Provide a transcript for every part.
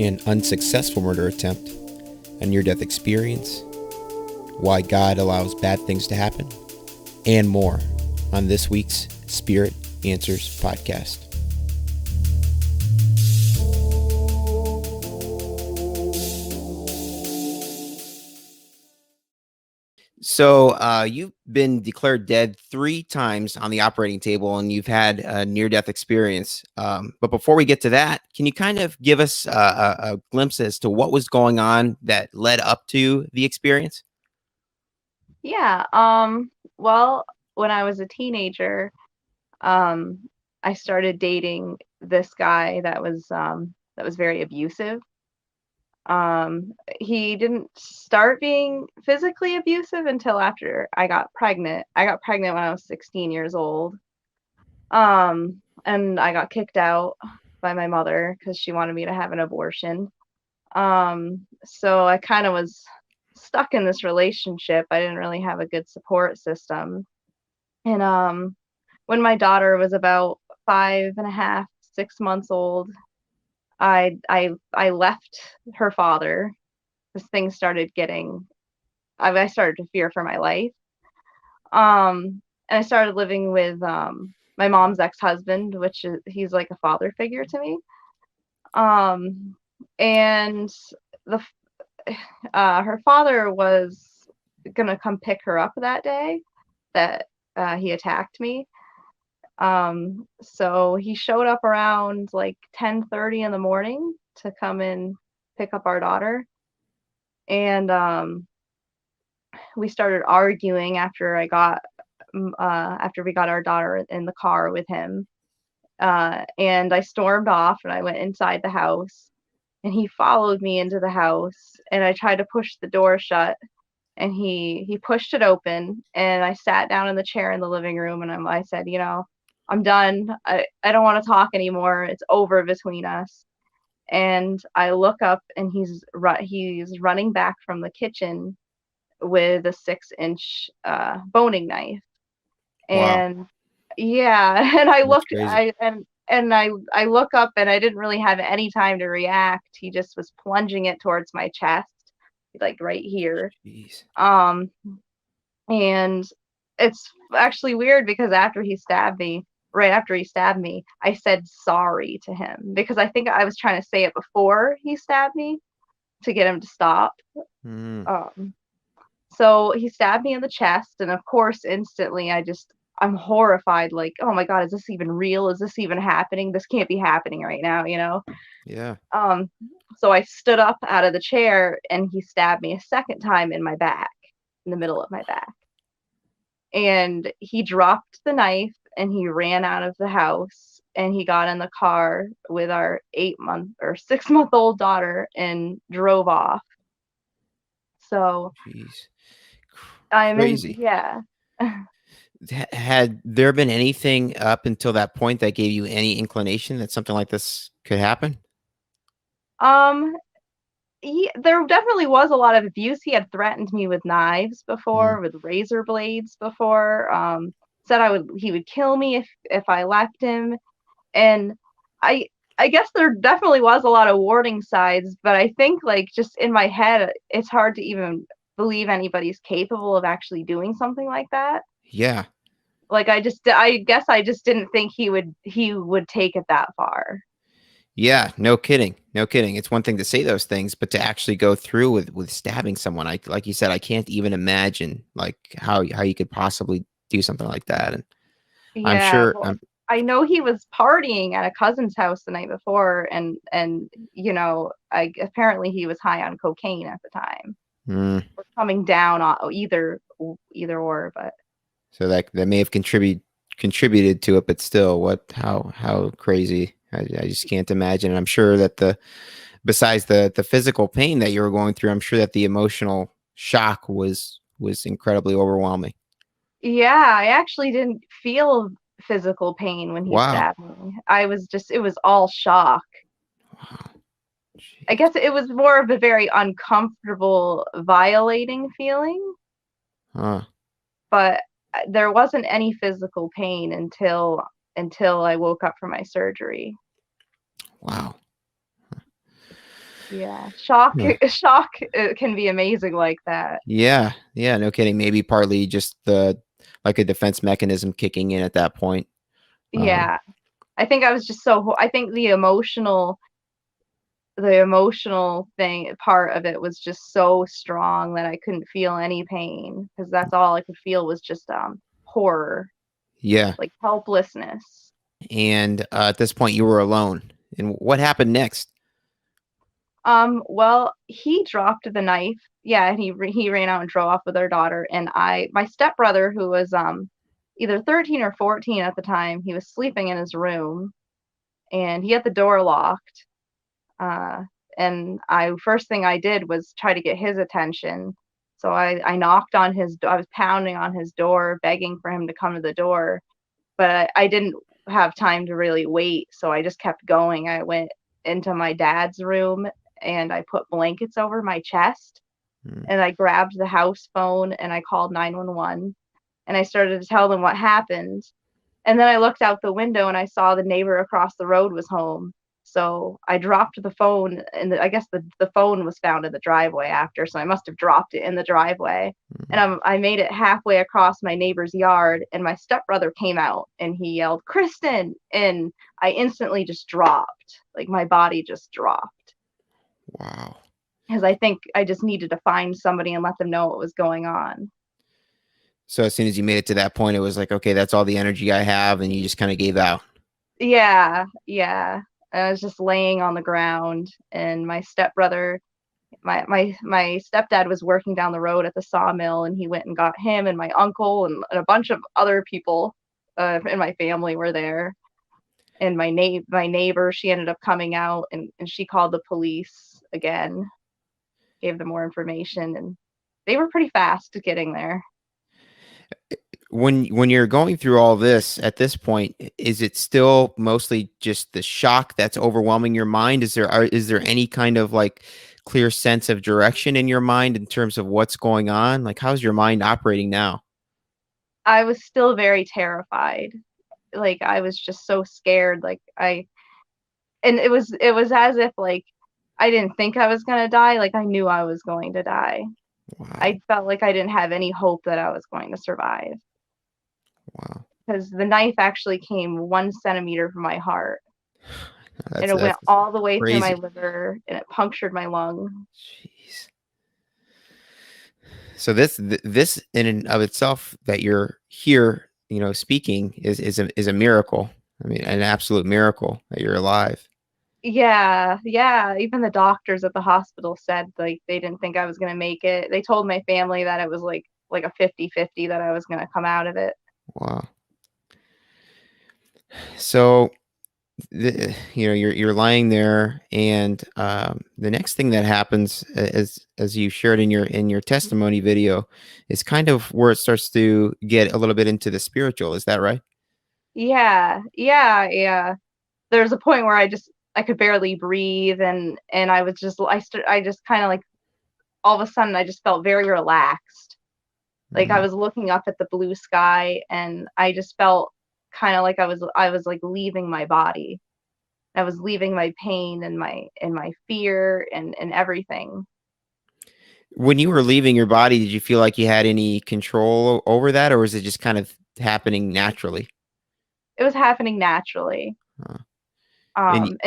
an unsuccessful murder attempt, a near-death experience, why God allows bad things to happen, and more on this week's Spirit Answers podcast. So you've been declared dead 3 times on the operating table, and you've had a near-death experience. But before we get to that, can you kind of give us a glimpse as to what was going on that led up to the experience? Yeah. Well, when I was a teenager, um, I started dating this guy that was very abusive. He didn't start being physically abusive until after I got pregnant. I got pregnant when I was 16 years old. And I got kicked out by my mother because she wanted me to have an abortion. So I kind of was stuck in this relationship. I didn't really have a good support system. And when my daughter was about 5.5, 6 months old, I left her father because things started getting. I started to fear for my life. And I started living with my mom's ex-husband, which is he's like a father figure to me. Um, and the her father was gonna come pick her up that day that he attacked me. So he showed up around like 10:30 in the morning to come and pick up our daughter. And we started arguing after we got our daughter in the car with him. And I stormed off and I went inside the house and he followed me into the house and I tried to push the door shut and he pushed it open and I sat down in the chair in the living room and I said, I'm done. I don't want to talk anymore. It's over between us. And I look up and he's running back from the kitchen with a 6-inch boning knife. Wow, And yeah, and I that's looked crazy. I look up and I didn't really have any time to react. He just was plunging it towards my chest, like right here. Jeez. Um and it's actually weird because right after he stabbed me, I said sorry to him because I think I was trying to say it before he stabbed me to get him to stop. Mm, Um So he stabbed me in the chest, and of course, instantly, I'm horrified. Like, oh my God, is this even real? Is this even happening? This can't be happening right now. yeah. Um, so I stood up out of the chair, and he stabbed me a second time in my back, in the middle of my back. And he dropped the knife, and he ran out of the house, and he got in the car with our 8-month or 6-month-old daughter and drove off. So Jeez. I'm in, Crazy. yeah. Had there been anything up until that point that gave you any inclination that something like this could happen? Um, there definitely was a lot of abuse. He had threatened me with knives Mm, before, with razor blades before. Said he would kill me if I left him. And I I guess there definitely was a lot of warning signs, but I think like just in my head, it's hard to even believe anybody's capable of actually doing something like that. yeah. Like I guess I just didn't think he would take it that far. Yeah, no kidding. No kidding. It's one thing to say those things, but to actually go through with stabbing someone, I like you said, I can't even imagine like how you could possibly do something like that. And I'm Yeah, sure well, I'm I know he was partying at a cousin's house the night before, and I apparently he was high on cocaine at the time, mm, or coming down on either or, but so that may have contributed to it, but still, what how crazy. I just can't imagine. And I'm sure that besides the physical pain that you were going through, I'm sure that the emotional shock was incredibly overwhelming. yeah, I actually didn't feel physical pain when he Wow. stabbed me. It was all shock. Wow. I Jeez. guess it was more of a very uncomfortable, violating feeling, Huh. but there wasn't any physical pain until I woke up from my surgery. Wow. Yeah. Shock Huh. shock can be amazing like that. Yeah, yeah, no kidding. Maybe partly just the like a defense mechanism kicking in at that point. Um, Yeah. I think I was just I think the emotional thing part of it was just so strong that I couldn't feel any pain because that's all I could feel was just horror, yeah, like helplessness. and at this point, you were alone. And what happened next? Well, he dropped the knife. Yeah, and he ran out and drove off with our daughter. And my stepbrother, who was either 13 or 14 at the time, he was sleeping in his room, and he had the door locked. Uh, and I first thing I did was try to get his attention. So I knocked on I was pounding on his door, begging for him to come to the door, but I didn't have time to really wait, so I just kept going. I went into my dad's room and I put blankets over my chest Hmm. and I grabbed the house phone and I called 911 and I started to tell them what happened. And then I looked out the window and I saw the neighbor across the road was home. So I dropped the phone, and I guess the phone was found in the driveway after, so I must have dropped it in the driveway. And Mhm. I made it halfway across my neighbor's yard, and my stepbrother came out and he yelled, "Kristen!" And I instantly just dropped. Like my body just dropped Wow. because I think I just needed to find somebody and let them know what was going on. So as soon as you made it to that point, it was like, okay, that's all the energy I have, and you just kind of gave out. Yeah, yeah. I was just laying on the ground, and my stepbrother, my stepdad was working down the road at the sawmill, and he went and got him, and my uncle and a bunch of other people in my family were there. And my neighbor, she ended up coming out, and she called the police again, gave them more information, and they were pretty fast getting there. When you're going through all this at this point, is it still mostly just the shock that's overwhelming your mind? Is there any kind of like clear sense of direction in your mind in terms of what's going on? Like how's your mind operating now? I was still very terrified. Like I was just so scared. And it was as if like I didn't think I was gonna die. Like I knew I was going to die. Wow. I felt like I didn't have any hope that I was going to survive Wow. because the knife actually came 1 centimeter from my heart and That's it went that's all the way through my crazy. liver and it punctured my lung. Jeez. So this in and of itself that you're here, speaking is a miracle. I mean, an absolute miracle that you're alive. Yeah, yeah. Even the doctors at the hospital said like they didn't think I was gonna make it. They told my family that it was like a 50-50 that I was gonna come out of it. Wow. So you're lying there, and the next thing that happens, as you shared in your testimony video, is kind of where it starts to get a little bit into the spiritual. Is that right? Yeah, yeah, yeah. There's a point where I could barely breathe and I just kind of like all of a sudden I just felt very relaxed. Like I Mhm. was looking up at the blue sky and I just felt kind of like I was like leaving my body. I was leaving my pain and my fear and everything. When you were leaving your body, did you feel like you had any control over that, or was it just kind of happening naturally? It was happening naturally. Uh, and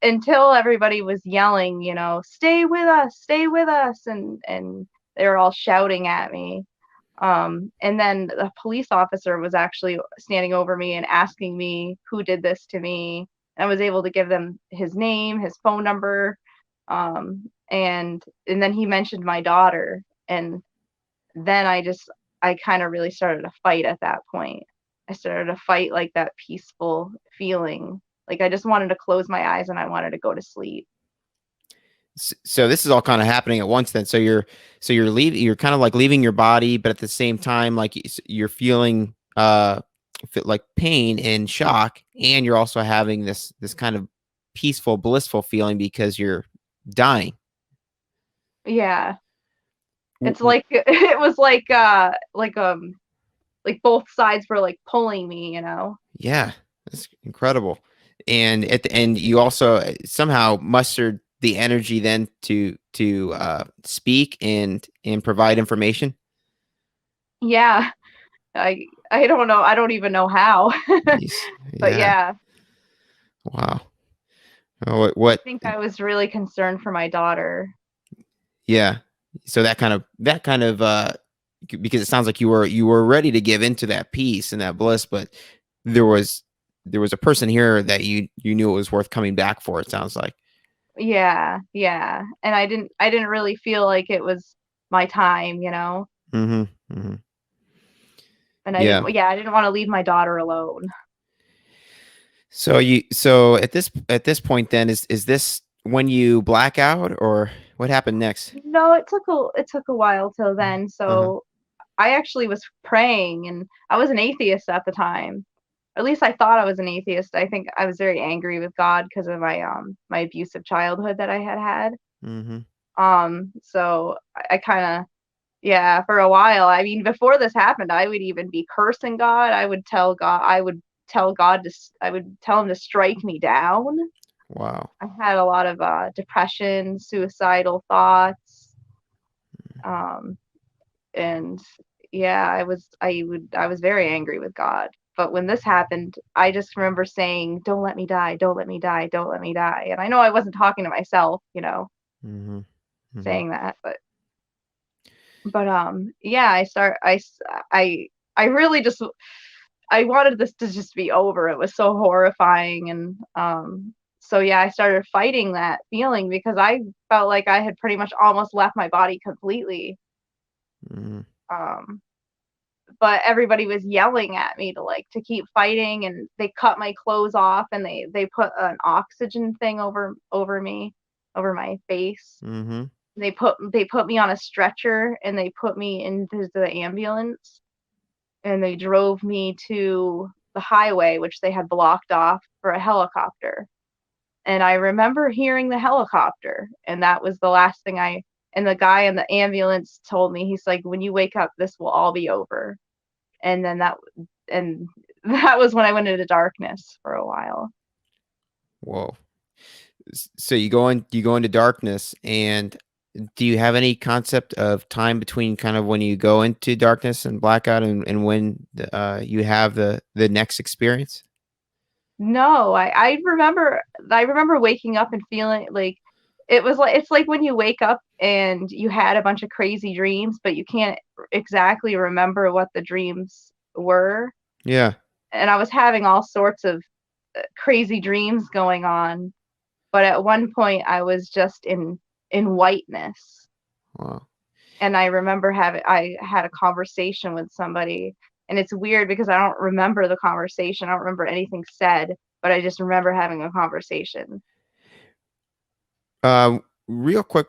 Until everybody was yelling, stay with us, and they were all shouting at me. And then the police officer was actually standing over me and asking me who did this to me. And I was able to give them his name, his phone number, and then he mentioned my daughter, and then I kind of really started to fight at that point. I started to fight like that peaceful feeling. Like I just wanted to close my eyes and I wanted to go to sleep. so this is all kind of happening at once then. So you're leaving, you're kind of like leaving your body, but at the same time like you're feeling like pain and shock, and you're also having this kind of peaceful, blissful feeling because you're dying. Yeah. W- It's w- like it was like both sides were like pulling me. yeah, that's incredible. And at the end you also somehow mustered the energy then to speak and provide information? Yeah, I don't know. I don't even know how. Jeez. But Yeah. yeah, Wow. Oh, I think I was really concerned for my daughter. yeah. So that kind of because it sounds like you were ready to give into that peace and that bliss, but there was there was a person here that you knew it was worth coming back for, it sounds like. Yeah, yeah. And I didn't really feel like it was my time, you know? Mhm. Mhm. And Yeah. I didn't want to leave my daughter alone. So at this point then is this when you black out or what happened next? No, it took a while till then. Uh-huh. So I actually was praying and I was an atheist at the time. At least I thought I was an atheist. I think I was very angry with God because of my abusive childhood that I had had. Mhm. So I kind of yeah, for a while. I mean, before this happened, I would even be cursing God. I would tell him to strike me down. Wow. I had a lot of depression, suicidal thoughts, um, and yeah, I was very angry with God. But when this happened, I just remember saying, "Don't let me die, don't let me die, don't let me die." And I know I wasn't talking to myself, Mhm. Mhm. saying that, but yeah, I I really just I wanted this to just be over. It was so horrifying, and so yeah, I started fighting that feeling because I felt like I had pretty much almost left my body completely. Mhm. Um, but everybody was yelling at me to keep fighting, and they cut my clothes off, and they put an oxygen thing over me, over my face. Mhm. They put me on a stretcher, and they put me into the ambulance, and they drove me to the highway, which they had blocked off for a helicopter. And I remember hearing the helicopter, and that was the last thing and the guy in the ambulance told me, he's like, when you wake up, this will all be over. And then and that was when I went into darkness for a while. Whoa. So you go into darkness, and do you have any concept of time between kind of when you go into darkness and blackout and when you have the next experience? No, I remember waking up and feeling like it's like when you wake up and you had a bunch of crazy dreams, but you can't exactly remember what the dreams were. Yeah. And I was having all sorts of crazy dreams going on, but at one point I was just in whiteness. Wow. And I had a conversation with somebody, and it's weird because I don't remember the conversation. I don't remember anything said, but I just remember having a conversation. Real quick,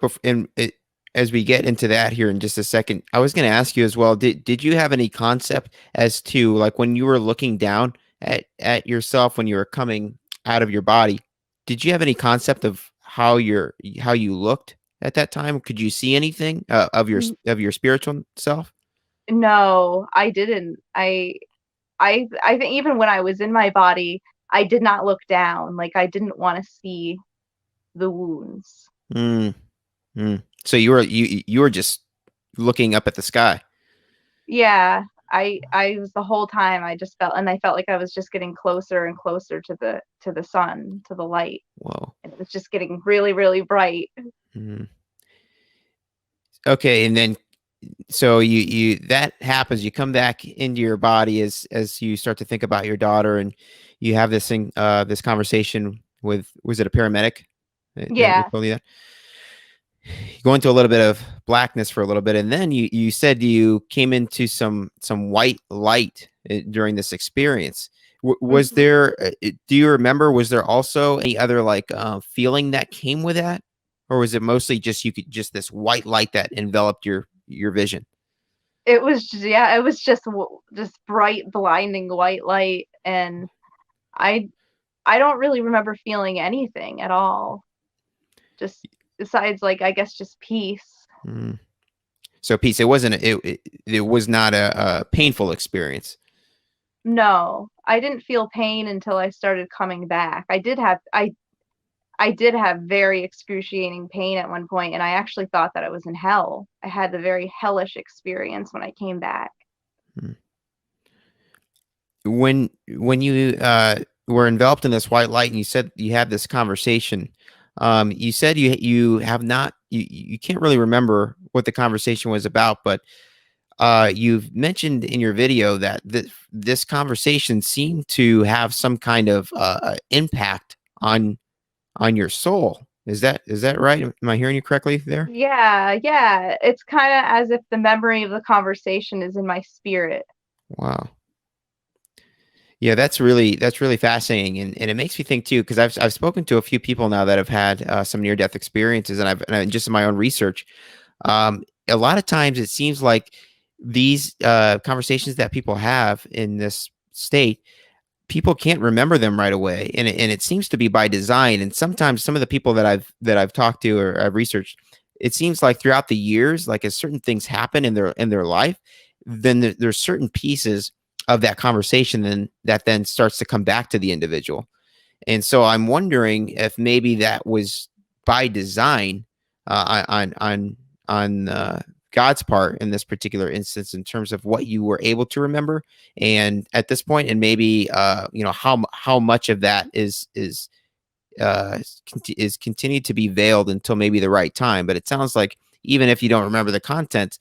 as we get into that here in just a second, I was going to ask you as well. Did you have any concept as to like when you were looking down at yourself when you were coming out of your body? Did you have any concept of how you looked at that time? Could you see anything N- of your spiritual self? No, I didn't. I think even when I was in my body, I did not look down. Like I didn't want to see the wounds. Mm, mm. So you were just looking up at the sky. Yeah, I was the whole time I felt like I was just getting closer and closer to the sun, to the light, Whoa. and it was just getting really, really bright. Mm. Okay, and then so you that happens, you come back into your body as you start to think about your daughter, and you have this conversation with, was it a paramedic that Yeah. told you that? You go into a little bit of blackness for a little bit, and then you said you came into some white light during this experience. Was Mhm. there do you remember, was there also any other like feeling that came with that, or was it mostly just you could just this white light that enveloped your vision? It was just bright, blinding white light, and I I don't really remember feeling anything at all. Just besides, like, I guess just peace. Mm. So peace. It wasn't. It was not a painful experience. No, I didn't feel pain until I started coming back. I did have very excruciating pain at one point, and I actually thought that I was in hell. I had the very hellish experience when I came back. Hmm. When you were enveloped in this white light and you said you had this conversation, you said you have not you can't really remember what the conversation was about, but you've mentioned in your video that this conversation seemed to have some kind of impact on your soul. Is that right? Am I hearing you correctly there? Yeah, yeah. It's kind of as if the memory of the conversation is in my spirit. Wow. Yeah, that's really fascinating, and it makes me think too, because I've spoken to a few people now that have had some near death experiences, and just in my own research, a lot of times it seems like these conversations that people have in this state, people can't remember them right away, and it seems to be by design. And sometimes some of the people that I've talked to or I've researched, it seems like throughout the years, like as certain things happen in their life, then there's certain pieces of that conversation then starts to come back to the individual. And so I'm wondering if maybe that was by design on God's part in this particular instance, in terms of what you were able to remember, and at this point, and maybe how much of that is continued to be veiled until maybe the right time. But it sounds like even if you don't remember the content,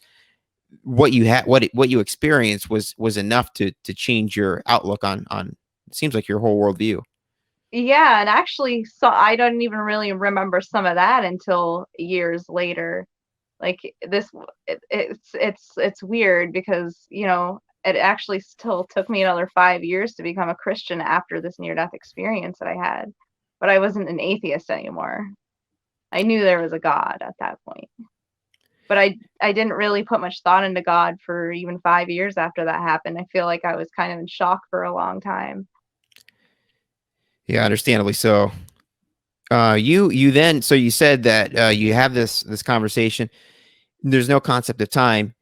what you had, what you experienced was enough to change your outlook on. It seems like your whole worldview. Yeah, and actually, so I don't even really remember some of that until years later. Like this, it's weird because it actually still took me another 5 years to become a Christian after this near-death experience that I had, but I wasn't an atheist anymore. I knew there was a God at that point, but I didn't really put much thought into God for even 5 years after that happened. I feel like I was kind of in shock for a long time. Yeah, understandably so. You then, so you said that you have this conversation. There's no concept of time.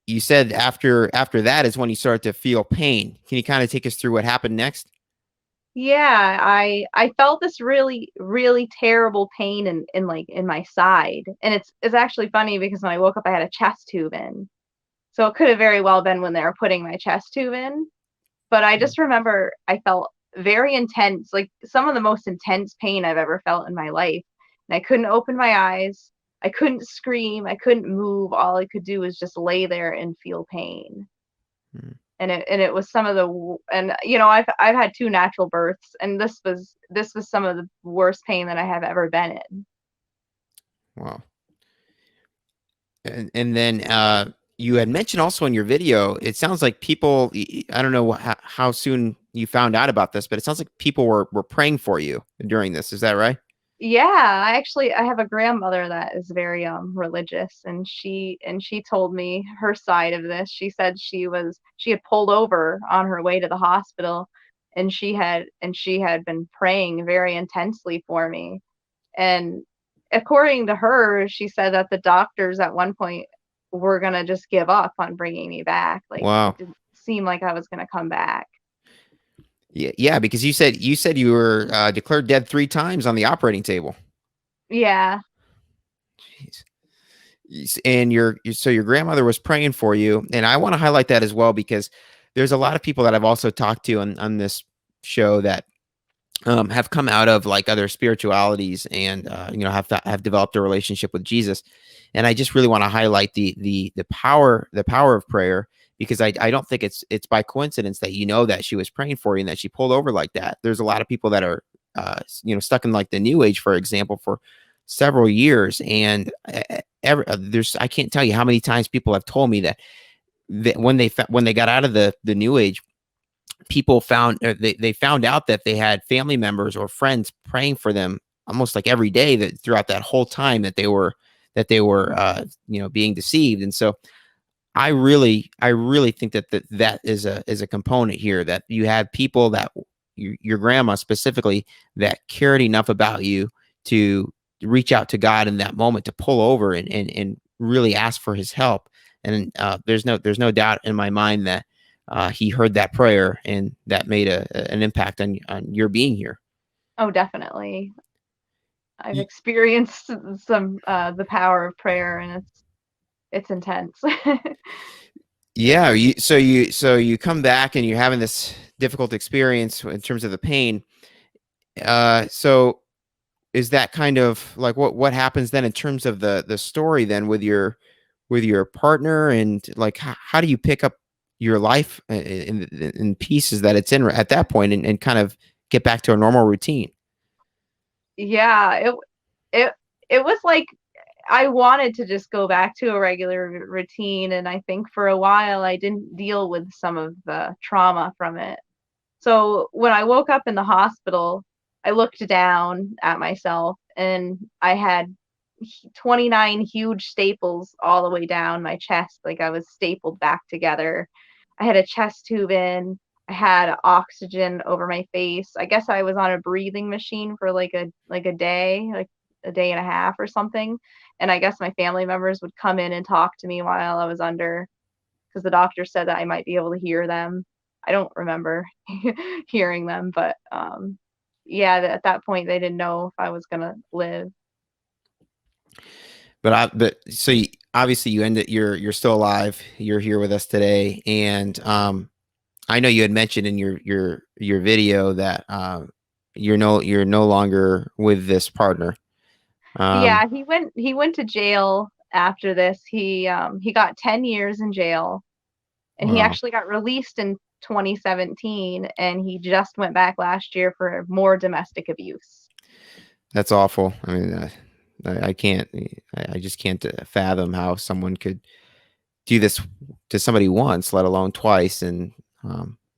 You said after that is when you start to feel pain. Can you kind of take us through what happened next? Yeah, I felt this really, really terrible pain in like in my side. And it's actually funny because when I woke up I had a chest tube in. So it could have very well been when they were putting my chest tube in. But I Mm, just remember I felt very intense, like some of the most intense pain I've ever felt in my life. And I couldn't open my eyes. I couldn't scream. I couldn't move. All I could do was just lay there and feel pain. mm. And it was some of and I've had two natural births, and this was some of the worst pain that I have ever been in. Wow. And then you had mentioned also in your video, it sounds like people, I don't know how soon you found out about this, but it sounds like people were praying for you during this. Is that right? Yeah, I have a grandmother that is very religious, and she told me her side of this. She said she had pulled over on her way to the hospital, and she had been praying very intensely for me. And according to her, she said that the doctors at one point were gonna just give up on bringing me back. Like it Wow. didn't seem like I was gonna come back. Yeah, yeah, because you said you were declared dead 3 times on the operating table. Yeah. Jeez. And so your grandmother was praying for you, and I want to highlight that as well, because there's a lot of people that I've also talked to on this show that have come out of like other spiritualities, and have developed a relationship with Jesus. And I just really want to highlight the power of prayer, because I don't think it's by coincidence that that she was praying for you and that she pulled over like that. There's a lot of people that are stuck in like the new age, for example, for several years, and there's I can't tell you how many times people have told me that when they got out of the new age, people they found out that they had family members or friends praying for them almost like every day, that throughout that whole time that they were being deceived. And so I really think that is a component here, that you have people that your grandma specifically, that cared enough about you to reach out to God in that moment, to pull over and really ask for his help. And there's no doubt in my mind that he heard that prayer, and that made an impact on your being here. Oh, definitely. I've experienced some the power of prayer, and it's intense. Yeah, so you come back and you're having this difficult experience in terms of the pain. So is that kind of like what happens then in terms of the story then with your partner, and like how do you pick up your life in pieces that it's in at that point, and kind of get back to a normal routine? Yeah, it it was like I wanted to just go back to a regular routine, and I think for a while I didn't deal with some of the trauma from it. So when I woke up in the hospital, I looked down at myself and I had 29 huge staples all the way down my chest, like I was stapled back together. I had a chest tube in. I had oxygen over my face. I guess I was on a breathing machine for like a day and a half or something. And I guess my family members would come in and talk to me while I was under, because the doctor said that I might be able to hear them. I don't remember hearing them, but yeah, at that point they didn't know if I was gonna live. Obviously you end it. You're still alive. You're here with us today, and I know you had mentioned in your video that you're no longer with this partner. Yeah, Um, he went to jail after this. He got 10 years in jail, and he wow, actually got released in 2017, and he just went back last year for more domestic abuse. that's awful. I mean, I can't. I just can't fathom how someone could do this to somebody once, let alone twice, and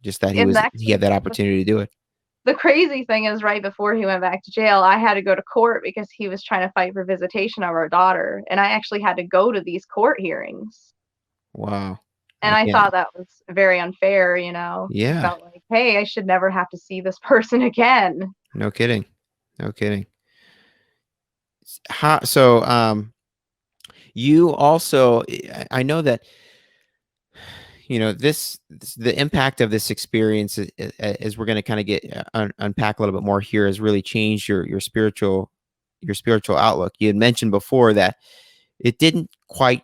just that And he had actually, that opportunity to do it. the crazy thing is, right before he went back to jail, I had to go to court because he was trying to fight for visitation of our daughter, and I actually had to go to these court hearings. Wow, And I I can't. thought that was very unfair, you know. I Yeah, felt like, hey, I should never have to see this person again. no kidding, no kidding. How so? You also, I know that the impact of this experience, as we're going to kind of get unpack a little bit more here, has really changed your spiritual outlook. You had mentioned before that it didn't quite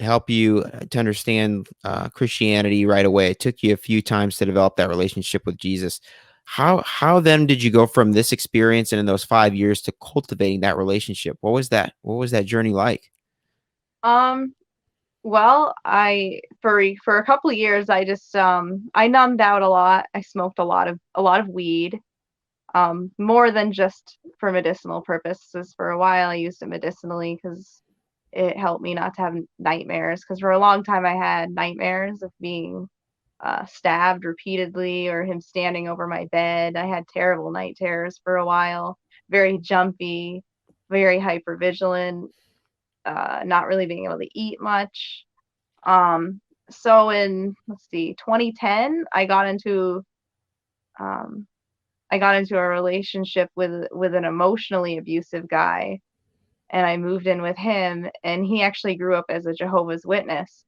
help you to understand Christianity right away. It took you a few times to develop that relationship with Jesus. How then did you go from this experience and in those 5 years to cultivating that relationship? What was that journey like? Um, well, for a couple of years I just I numbed out a lot. I smoked a lot of weed. More than just for medicinal purposes. For a while I used it medicinally because it helped me not to have nightmares. Because for a long time I had nightmares of being stabbed repeatedly or him standing over my bed. I had terrible night terrors for a while, very jumpy, very hyper vigilant, not really being able to eat much. Um, so in, let's see, 2010, um, I got into a relationship with an emotionally abusive guy, and I moved in with him, and he actually grew up as a Jehovah's Witness.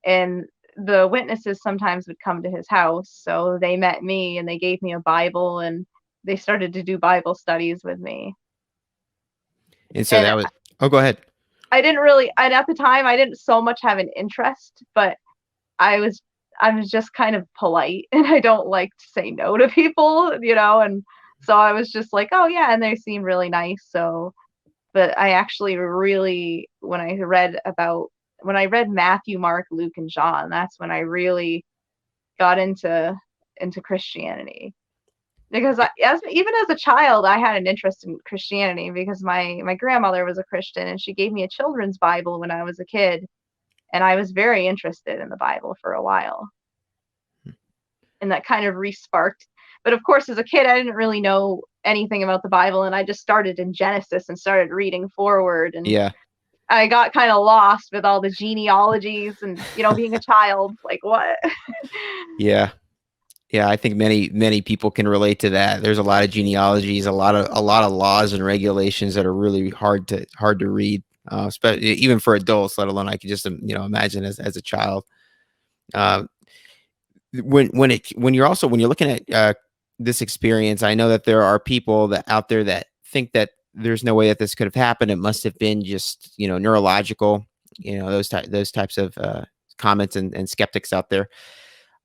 And the witnesses sometimes would come to his house, so they met me and they gave me a Bible, and they started to do Bible studies with me. And so And that was. Oh, go ahead. I didn't really, and at the time I didn't so much have an interest, but I was I was just kind of polite, and I don't like to say no to people, you know, and so I was just like, "Oh yeah," and they seemed really nice. So, but I actually really when I read Matthew, Mark, Luke, and John, that's when I really got into Christianity. Because even as a child, I had an interest in Christianity because my grandmother was a Christian and she gave me a children's Bible when I was a kid, and I was very interested in the Bible for a while, and that kind of resparked. But of course, as a kid, I didn't really know anything about the Bible, and I just started in Genesis and started reading forward, and Yeah. I got kind of lost with all the genealogies and, you know, being a child, like what? Yeah. Yeah, I think many people can relate to that. There's a lot of genealogies, a lot of laws and regulations that are really hard to read, even for adults, let alone I could just imagine as a child. Uh, when you're looking at this experience, I know that there are people that out there that think that there's no way that this could have happened. It must have been just, neurological, those types of comments and skeptics out there.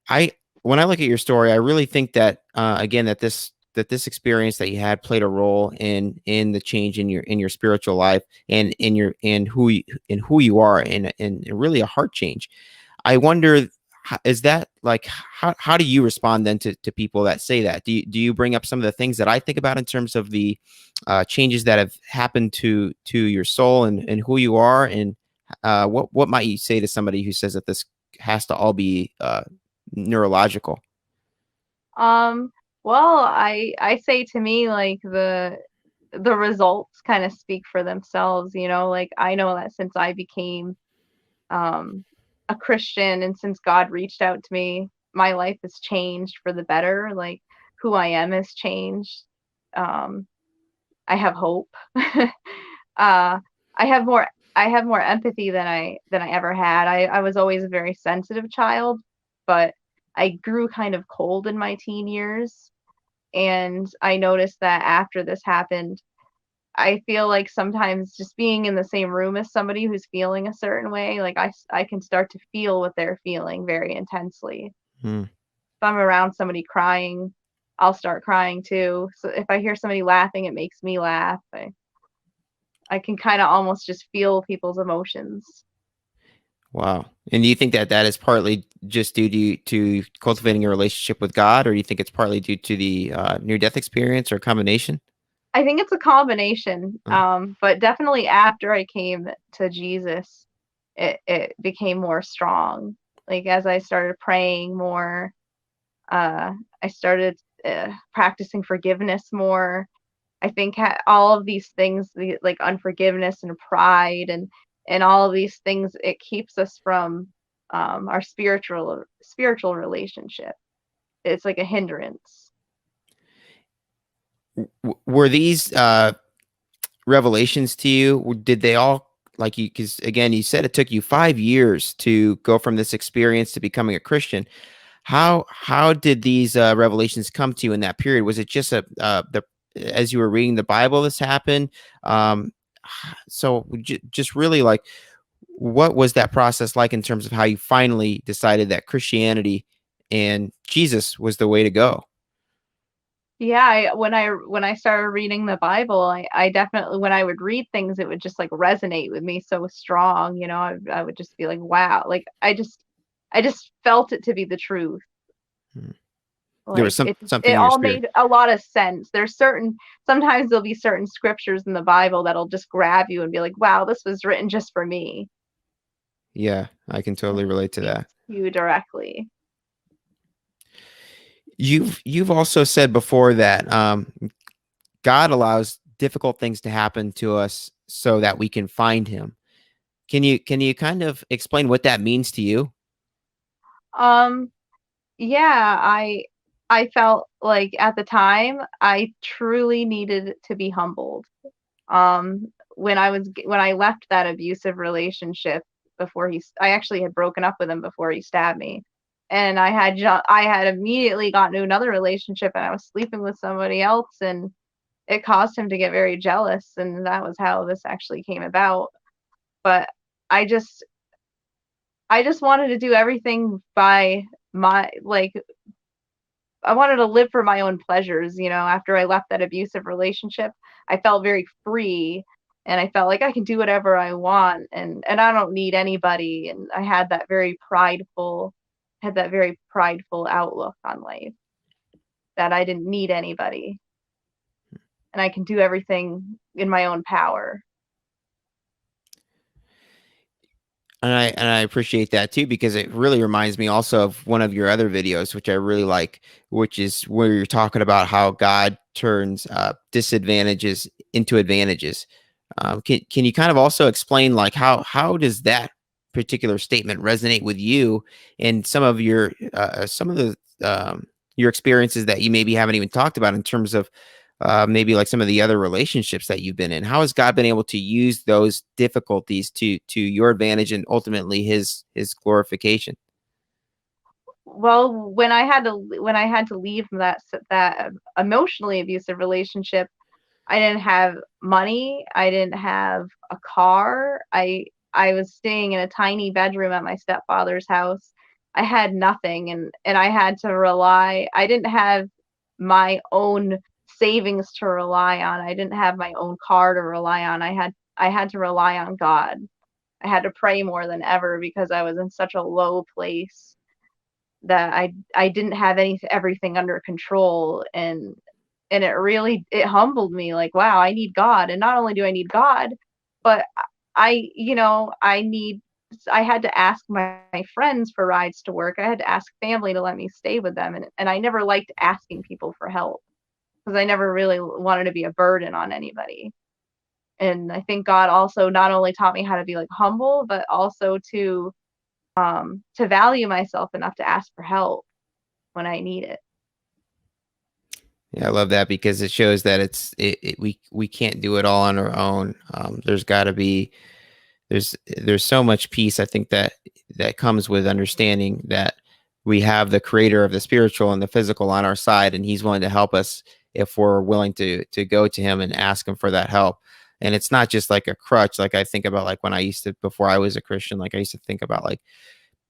I When I look at your story, I really think that again that this experience that you had played a role in the change in your spiritual life and in who you are, and really a heart change. I wonder, is that like, how do you respond then to people that say that? Do you bring up some of the things that I think about in terms of the changes that have happened to your soul and who you are, and what might you say to somebody who says that this has to all be neurological? Um, well, I say to me like the results kind of speak for themselves, like I know that since I became um a Christian and since God reached out to me, my life has changed for the better. Like who I am has changed. Um, I have hope. uh, I have more I have more empathy than I ever had. I was always a very sensitive child, but I grew kind of cold in my teen years. And I noticed that after this happened, I feel like sometimes just being in the same room as somebody who's feeling a certain way, like I can start to feel what they're feeling very intensely. Hmm. If I'm around somebody crying, I'll start crying too. So if I hear somebody laughing, it makes me laugh. I can kind of almost just feel people's emotions. Wow. And do you think that that is partly just due to cultivating a relationship with God, or do you think it's partly due to the near death experience, or a combination? I think it's a combination, Uh, but definitely after I came to Jesus, it became more strong. Like as I started praying more, uh, I started practicing forgiveness more. I think all of these things, like unforgiveness and pride and all of these things, it keeps us from our spiritual relationship. It's like a hindrance. were these revelations to you? Did they all, like, you? Because again, you said it took you 5 years to go from this experience to becoming a Christian. How did these revelations come to you in that period? Was it just the as you were reading the Bible this happened? Um, so just really, like, what was that process like in terms of how you finally decided that Christianity and Jesus was the way to go? Yeah, when I started reading the Bible, I definitely when I would read things, it would just like resonate with me so strong. I would just be like, wow, like I just felt it to be the truth. Hmm. There was Like it something in your all spirit. made a lot of sense. Sometimes there'll be certain scriptures in the Bible that'll just grab you and be like, wow, this was written just for me. Yeah, I can Like totally it relate to speaks that. to you directly. You've also said before that God allows difficult things to happen to us so that we can find Him. Can you kind of explain what that means to you? Um, yeah, I felt like at the time I truly needed to be humbled. When I left that abusive relationship before I actually had broken up with him before he stabbed me. And I had immediately gotten to another relationship and I was sleeping with somebody else and it caused him to get very jealous and that was how this actually came about. But I just I just wanted to do everything by my like I wanted to live for my own pleasures, after I left that abusive relationship. I felt very free and I felt like I can do whatever I want and I don't need anybody and I had that very prideful outlook on life that I didn't need anybody and I can do everything in my own power. And I appreciate that too, because it really reminds me also of one of your other videos, which I really like, which is where you're talking about how God turns disadvantages into advantages. Can you kind of also explain, like, how does that particular statement resonate with you and some of the your experiences that you maybe haven't even talked about in terms of maybe like some of the other relationships that you've been in? How has God been able to use those difficulties to your advantage and ultimately his glorification? Well, when I had to leave that emotionally abusive relationship, I didn't have money. I didn't have a car. I was staying in a tiny bedroom at my stepfather's house. I had nothing, and I had to rely. I didn't have my own savings to rely on. I didn't have my own car to rely on. I had to rely on God. I had to pray more than ever because I was in such a low place that I didn't have everything under control, and it humbled me, like, wow, I need God. And not only do I need God, but I had to ask my friends for rides to work. I had to ask family to let me stay with them, and I never liked asking people for help because I never really wanted to be a burden on anybody. And I think God also not only taught me how to be like humble, but also to value myself enough to ask for help when I need it. Yeah, I love that because it shows that we can't do it all on our own. There's got to be there's so much peace. I think that comes with understanding that we have the creator of the spiritual and the physical on our side, and he's willing to help us if we're willing to go to him and ask him for that help. And it's not just like a crutch. Like I think about like when I used to before I was a Christian, like I used to think about like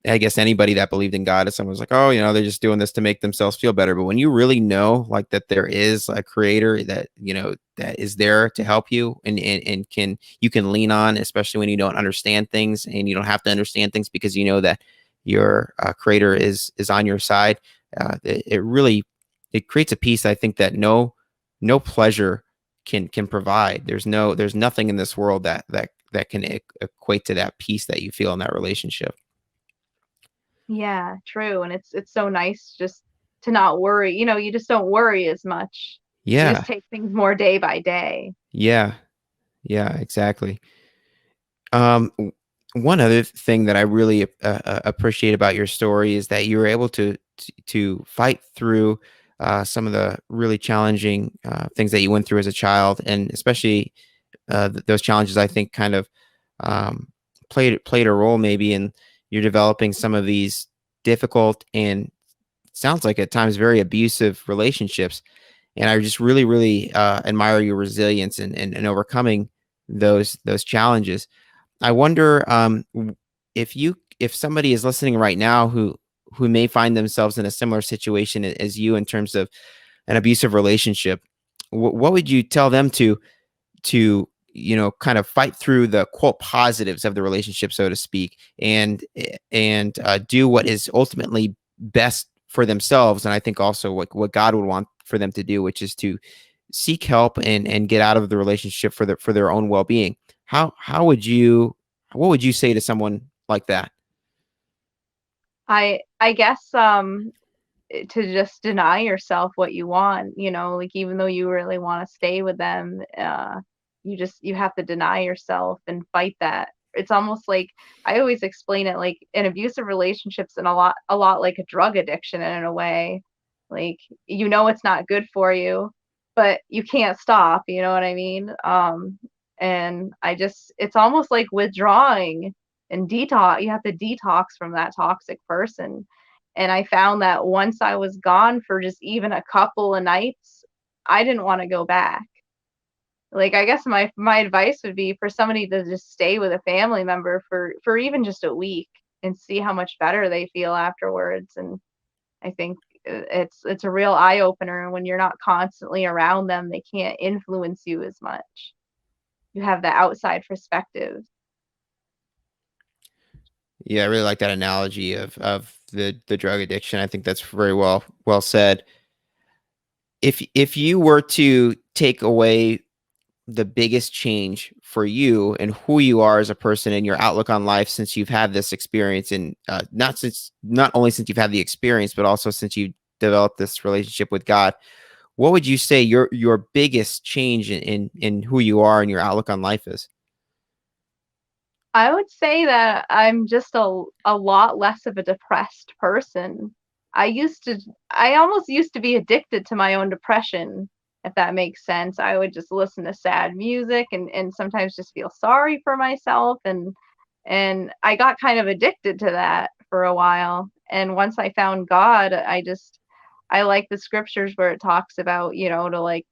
I guess anybody that believed in God, if someone was like, oh, they're just doing this to make themselves feel better. But when you really know like that there is a creator that, that is there to help you and you can lean on, especially when you don't understand things and you don't have to understand things because you know that your creator is on your side. It really, it creates a peace. I think that no pleasure can provide. There's nothing in this world that can equate to that peace that you feel in that relationship. Yeah, true. And it's so nice just to not worry. You just don't worry as much. You just Yeah. take things more day by day. Yeah. Yeah, exactly. One other thing that I really appreciate about your story is that you were able to fight through some of the really challenging things that you went through as a child, and especially those challenges. I think kind of um, played a role maybe in you're developing some of these difficult and sounds like at times very abusive relationships. And I just really admire your resilience and overcoming those challenges. I wonder if somebody is listening right now who may find themselves in a similar situation as you in terms of an abusive relationship, what would you tell them to kind of fight through the quote positives of the relationship, so to speak, and do what is ultimately best for themselves, and I think also what God would want for them to do, which is to seek help and get out of the relationship for their own well-being. How would you what would you say to someone like that? I guess to just deny yourself what you want, like even though you really want to stay with them, you have to deny yourself and fight that. It's almost like I always explain it like an abusive relationships and a lot like a drug addiction in a way. Like it's not good for you, but you can't stop, you know what I mean? And it's almost like withdrawing and detox. You have to detox from that toxic person. And I found that once I was gone for just even a couple of nights, I didn't want to go back. Like I guess my advice would be for somebody to just stay with a family member for even just a week and see how much better they feel afterwards. And I think it's a real eye opener when you're not constantly around them. They can't influence you as much. You have the outside perspective. Yeah, I really like that analogy of the drug addiction. I think that's very well said. If you were to take away the biggest change for you and who you are as a person and your outlook on life since you've had this experience, and not only since you've had the experience but also since you developed this relationship with God, what would you say your biggest change in who you are and your outlook on life is? I would say that I'm just a lot less of a depressed person. I almost used to be addicted to my own depression, if that makes sense. I would just listen to sad music and sometimes just feel sorry for myself, and I got kind of addicted to that for a while. And once I found God, I like the scriptures where it talks about, to like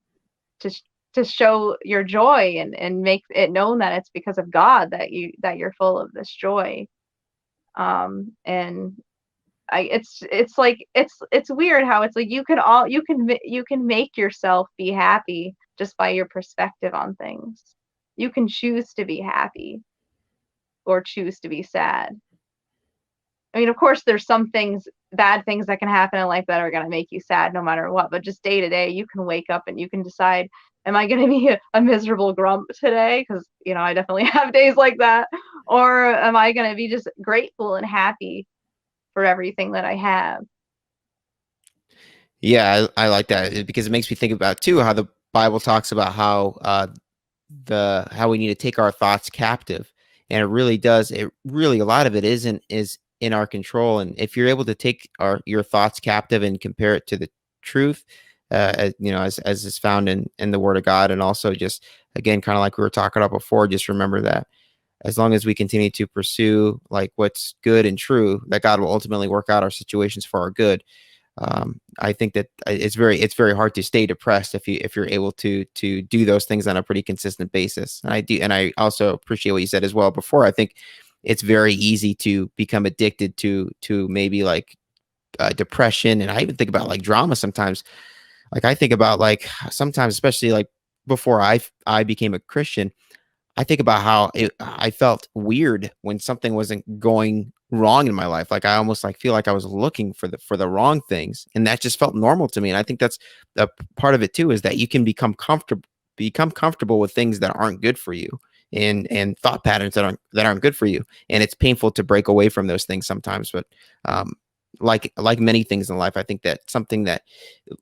to to show your joy and make it known that it's because of God that you're full of this joy. And it's like it's weird how it's like you can make yourself be happy just by your perspective on things. You can choose to be happy or choose to be sad. I mean, of course, there's some things, bad things that can happen in life that are going to make you sad no matter what. But just day to day, you can wake up and you can decide, am I going to be a miserable grump today? Because, I definitely have days like that. Or am I going to be just grateful and happy for everything that I have? Yeah, I like that because it makes me think about too how the Bible talks about how how we need to take our thoughts captive, and it really does. It really a lot of it is in our control, and if you're able to take your thoughts captive and compare it to the truth, as is found in the Word of God, and also just again, kind of like we were talking about before, just remember that as long as we continue to pursue like what's good and true, that God will ultimately work out our situations for our good. I think that it's very hard to stay depressed if you're able to do those things on a pretty consistent basis. And I do, and I also appreciate what you said as well before. I think it's very easy to become addicted to maybe like depression, and I even think about like drama sometimes. Like I think about like sometimes, especially like before I became a Christian, I think about how I felt weird when something wasn't going wrong in my life. Like I almost like feel like I was looking for the wrong things, and that just felt normal to me. And I think that's a part of it too, is that you can become comfortable with things that aren't good for you, and thought patterns that aren't good for you. And it's painful to break away from those things sometimes. But um, like many things in life, I think that something that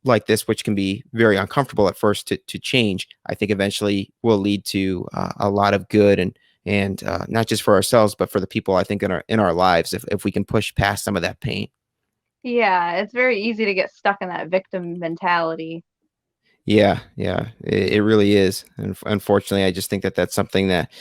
like this, which can be very uncomfortable at first to change, I think eventually will lead to a lot of good and not just for ourselves, but for the people I think in our lives, if we can push past some of that pain. Yeah, it's very easy to get stuck in that victim mentality. Yeah, yeah, it really is. And unfortunately, I just think that that's something that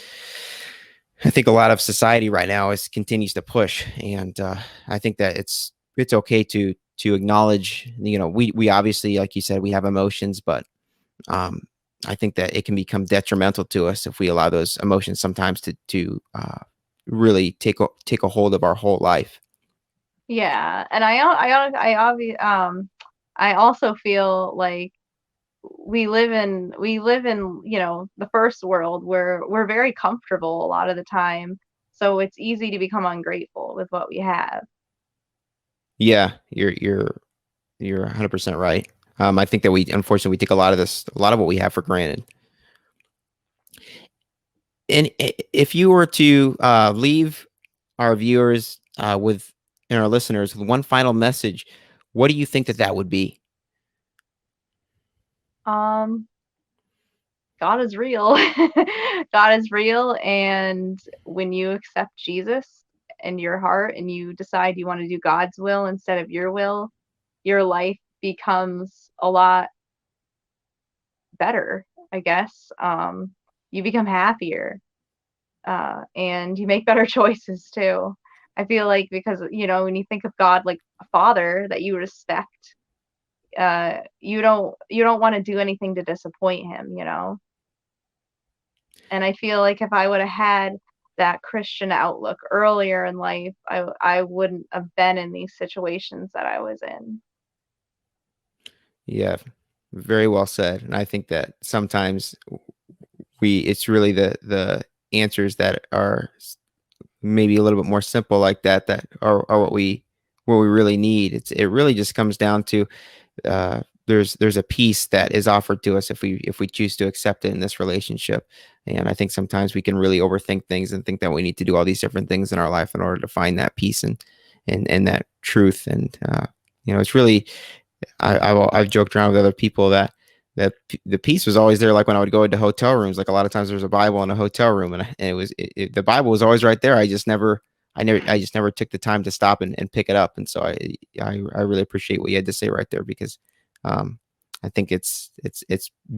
I think a lot of society right now is continues to push, and I think that it's okay to acknowledge. We obviously, like you said, we have emotions, but um, I think that it can become detrimental to us if we allow those emotions sometimes to really take a hold of our whole life. Yeah, and I also feel like we live in the first world where we're very comfortable a lot of the time, so it's easy to become ungrateful with what we have. Yeah, you're 100% right. I think that we unfortunately we take a lot of what we have for granted. And if you were to leave our viewers with and our listeners with one final message, what do you think that that would be? um God is real. God is real, and when you accept Jesus in your heart and you decide you want to do God's will instead of your will, your life becomes a lot better, I guess. You become happier, and you make better choices too. I feel like because when you think of God like a father that you respect, you don't want to do anything to disappoint him. And I feel like if I would have had that Christian outlook earlier in life, I wouldn't have been in these situations that I was in. Yeah, very well said. And I think that sometimes we it's really the answers that are maybe a little bit more simple like that are what we really need. It really just comes down to there's a peace that is offered to us if we choose to accept it in this relationship. And I think sometimes we can really overthink things and think that we need to do all these different things in our life in order to find that peace and that truth. And it's really I've joked around with other people that the peace was always there. Like when I would go into hotel rooms, like a lot of times there's a Bible in a hotel room, and the Bible was always right there. I just never took the time to stop and pick it up. And so I really appreciate what you had to say right there because um, I think it's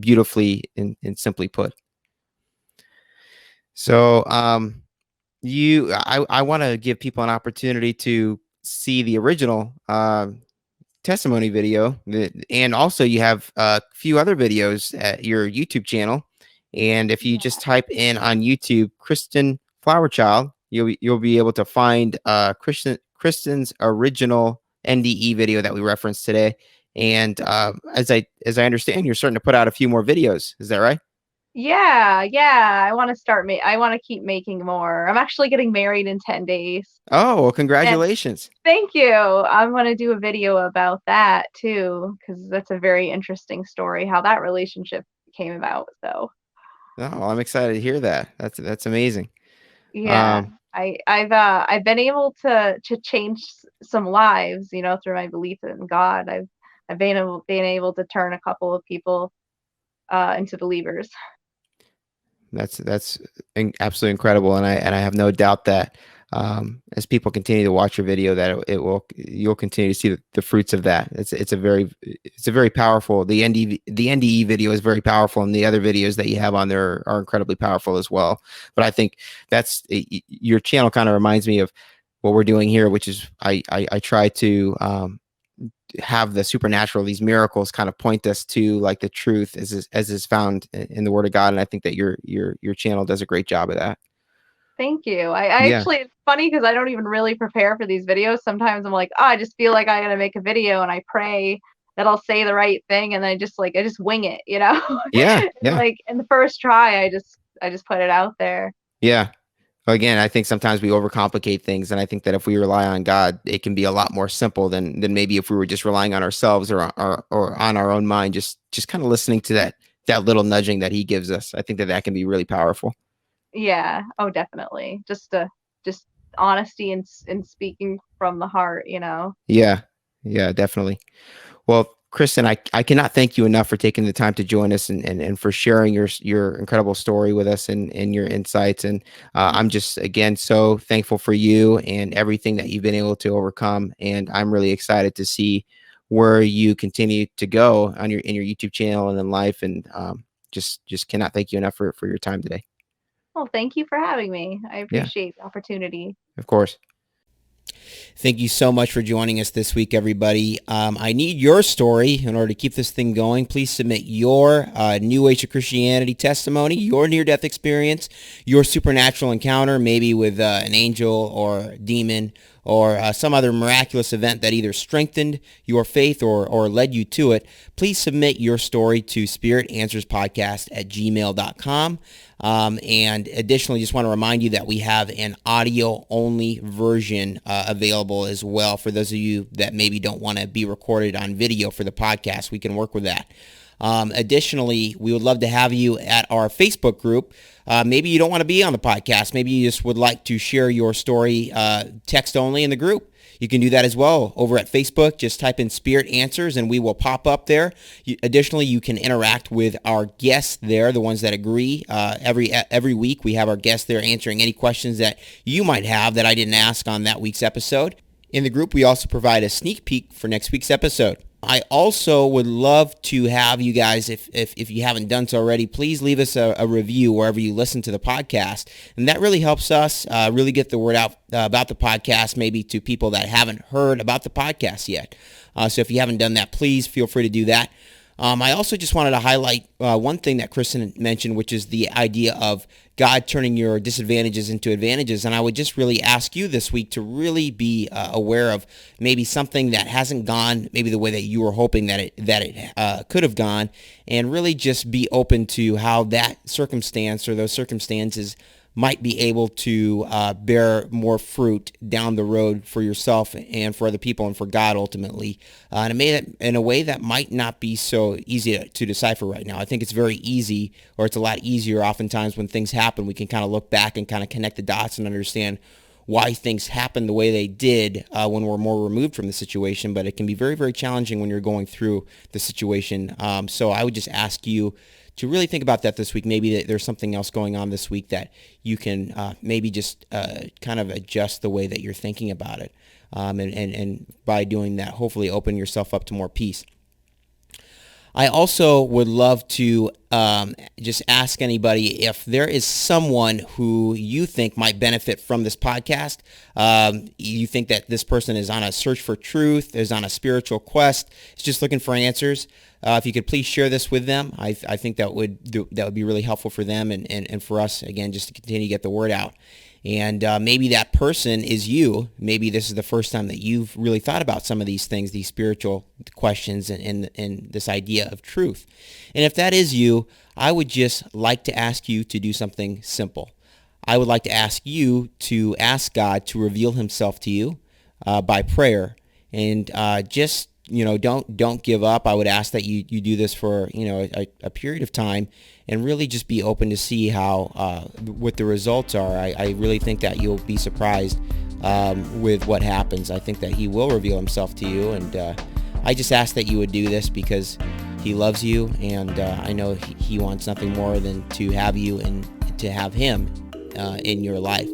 beautifully and simply put. So I want to give people an opportunity to see the original. testimony video, and also you have a few other videos at your YouTube channel. And if you just type in on YouTube Kristen Flower Child, you'll be able to find Kristen's original NDE video that we referenced today. And as I understand, you're starting to put out a few more videos. Is that right? Yeah. I want to keep making more. I'm actually getting married in 10 days. Oh, well, And congratulations. thank you. I'm going to do a video about that too, because that's a very interesting story, how that relationship came about. So, Oh, I'm excited to hear that. That's amazing. yeah, Um, I've been able to change some lives, through my belief in God. I've been able to turn a couple of people into believers. that's absolutely incredible, and I have no doubt that as people continue to watch your video, that you'll continue to see the fruits of that. It's a very powerful. The NDE video is very powerful, and the other videos that you have on there are incredibly powerful as well. But I think your channel kind of reminds me of what we're doing here, which is I try to have the supernatural, these miracles kind of point us to like the truth as is found in the Word of God. And I think that your channel does a great job of that. Thank you. I Yeah, actually, it's funny because I don't even really prepare for these videos. Sometimes I'm like, oh, I just feel like I gotta make a video, and I pray that I'll say the right thing, and then I just wing it, yeah, And, yeah, like in the first try, I just put it out there. yeah. Again, I think sometimes we overcomplicate things, and I think that if we rely on God, it can be a lot more simple than maybe if we were just relying on ourselves or on our own mind, just kind of listening to that little nudging that He gives us. I think that can be really powerful. Yeah. Oh, definitely. Just honesty and speaking from the heart. Yeah, yeah, definitely. Well, Kristen, I cannot thank you enough for taking the time to join us and for sharing your incredible story with us and your insights. And I'm just, again, so thankful for you and everything that you've been able to overcome. And I'm really excited to see where you continue to go in your YouTube channel and in life. And just cannot thank you enough for your time today. Well, thank you for having me. I Yeah, appreciate the opportunity. of course. Thank you so much for joining us this week, everybody. I need your story in order to keep this thing going. Please submit your New Age of Christianity testimony, your near-death experience, your supernatural encounter, maybe with an angel or demon or some other miraculous event that either strengthened your faith or led you to it. Please submit your story to spiritanswerspodcast@gmail.com. And additionally, just want to remind you that we have an audio-only version available as well for those of you that maybe don't want to be recorded on video for the podcast. We can work with that. Additionally, we would love to have you at our Facebook group. Maybe you don't want to be on the podcast. Maybe you just would like to share your story text only in the group. You can do that as well over at Facebook. Just type in Spirit Answers and we will pop up there. Additionally, you can interact with our guests there, the ones that agree. Every week we have our guests there answering any questions that you might have that I didn't ask on that week's episode. In the group, we also provide a sneak peek for next week's episode. I also would love to have you guys, if you haven't done so already, please leave us a review wherever you listen to the podcast. And that really helps us really get the word out about the podcast, maybe to people that haven't heard about the podcast yet. So if you haven't done that, please feel free to do that. I also just wanted to highlight one thing that Kristen mentioned, which is the idea of God turning your disadvantages into advantages. And I would just really ask you this week to really be aware of maybe something that hasn't gone maybe the way that you were hoping that it could have gone, and really just be open to how that circumstance or those circumstances might be able to bear more fruit down the road for yourself and for other people and for God ultimately. And it made it in a way that might not be so easy to decipher right now. I think it's very easy, or it's a lot easier oftentimes when things happen. We can kind of look back and kind of connect the dots and understand why things happen the way they did when we're more removed from the situation. But it can be very, very challenging when you're going through the situation. So I would just ask you to really think about that this week. Maybe there's something else going on this week that you can maybe just kind of adjust the way that you're thinking about it. And by doing that, hopefully open yourself up to more peace. I also would love to just ask anybody if there is someone who you think might benefit from this podcast. You think that this person is on a search for truth, is on a spiritual quest, is just looking for answers. If you could please share this with them, I think that would be really helpful for them and for us, again, just to continue to get the word out. And maybe that person is you. Maybe this is the first time that you've really thought about some of these things, these spiritual questions and this idea of truth. And if that is you, I would just like to ask you to do something simple. I would like to ask you to ask God to reveal himself to you by prayer. And just, don't give up. I would ask that you do this for, a period of time and really just be open to see how, what the results are. I really think that you'll be surprised with what happens. I think that he will reveal himself to you. And I just ask that you would do this because he loves you. And I know he wants nothing more than to have you and to have him in your life.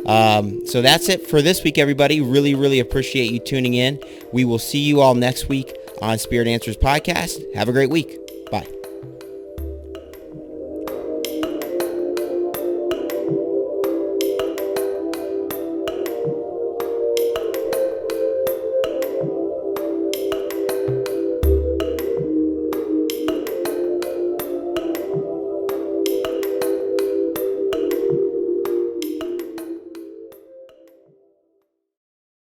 So that's it for this week, everybody. Really, really appreciate you tuning in. We will see you all next week on Spirit Answers Podcast. Have a great week. Bye.